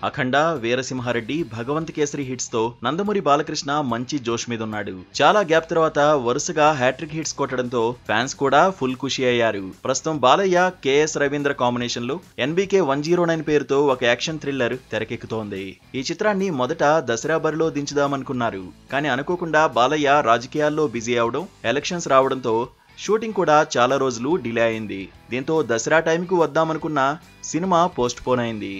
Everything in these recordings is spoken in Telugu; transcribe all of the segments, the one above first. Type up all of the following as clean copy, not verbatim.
అఖండ, వీరసింహారెడ్డి, భగవంత్ కేసరి హిట్స్ తో నందమూరి బాలకృష్ణ మంచి జోష్ మీద ఉన్నాడు. చాలా గ్యాప్ తర్వాత వరుసగా హ్యాట్రిక్ హిట్స్ కొట్టడంతో ఫ్యాన్స్ కూడా ఫుల్ ఖుషి అయ్యారు. ప్రస్తుతం బాలయ్య, కేఎస్ రవీంద్ర కాంబినేషన్ లో NBK 109 పేరుతో ఒక యాక్షన్ థ్రిల్లర్ తెరకెక్కుతోంది. ఈ చిత్రాన్ని మొదట దసరా బరిలో దించుదామనుకున్నారు. కానీ అనుకోకుండా బాలయ్య రాజకీయాల్లో బిజీ అవడం, ఎలక్షన్స్ రావడంతో షూటింగ్ కూడా చాలా రోజులు డిలే అయింది. దీంతో దసరా టైంకు వద్దామనుకున్న సినిమా పోస్ట్ పోన్ అయింది.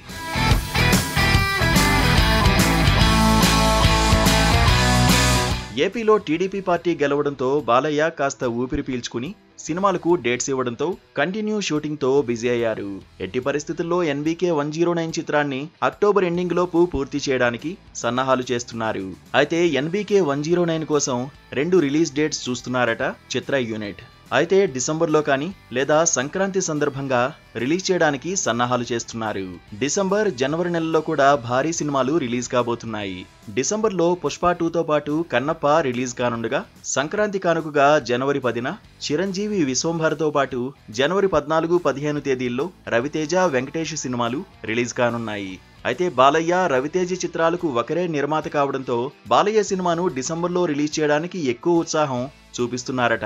ఏపీలో టీడీపీ పార్టీ గెలవడంతో బాలయ్య కాస్త ఊపిరి పీల్చుకుని సినిమాలకు డేట్స్ ఇవ్వడంతో కంటిన్యూ షూటింగ్ తో బిజీ అయ్యారు. ఎట్టి పరిస్థితుల్లో NBK 109 చిత్రాన్ని అక్టోబర్ ఎండింగ్ లోపు పూర్తి చేయడానికి సన్నాహాలు చేస్తున్నారు. అయితే NBK 109 కోసం 2 రిలీజ్ డేట్స్ చూస్తున్నారట చిత్ర యూనిట్. అయితే డిసెంబర్లో కానీ లేదా సంక్రాంతి సందర్భంగా రిలీజ్ చేయడానికి సన్నాహాలు చేస్తున్నారు. డిసెంబర్, జనవరి నెలలో కూడా భారీ సినిమాలు రిలీజ్ కాబోతున్నాయి. డిసెంబర్లో పుష్ప 2తో పాటు కన్నప్ప రిలీజ్ కానుండగా, సంక్రాంతి కానుకగా జనవరి 10న చిరంజీవి విశ్వంభర్తో పాటు జనవరి 14, 15 తేదీల్లో రవితేజ, వెంకటేష్ సినిమాలు రిలీజ్ కానున్నాయి. అయితే బాలయ్య, రవితేజ చిత్రాలకు ఒకరే నిర్మాత కావడంతో బాలయ్య సినిమాను డిసెంబర్లో రిలీజ్ చేయడానికి ఎక్కువ ఉత్సాహం చూపిస్తున్నారట.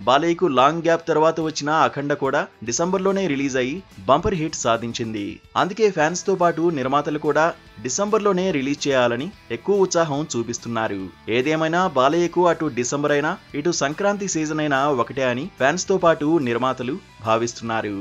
బాలయ్యకు లాంగ్ గ్యాప్ తర్వాత వచ్చిన అఖండ కూడా డిసెంబర్లోనే రిలీజ్ అయి బంపర్ హిట్ సాధించింది. అందుకే ఫ్యాన్స్ తో పాటు నిర్మాతలు కూడా డిసెంబర్లోనే రిలీజ్ చేయాలని ఎక్కువ ఉత్సాహం చూపిస్తున్నారు. ఏదేమైనా బాలయ్యకు అటు డిసెంబర్ అయినా ఇటు సంక్రాంతి సీజన్ అయినా ఒకటే అని ఫ్యాన్స్ తో పాటు నిర్మాతలు భావిస్తున్నారు.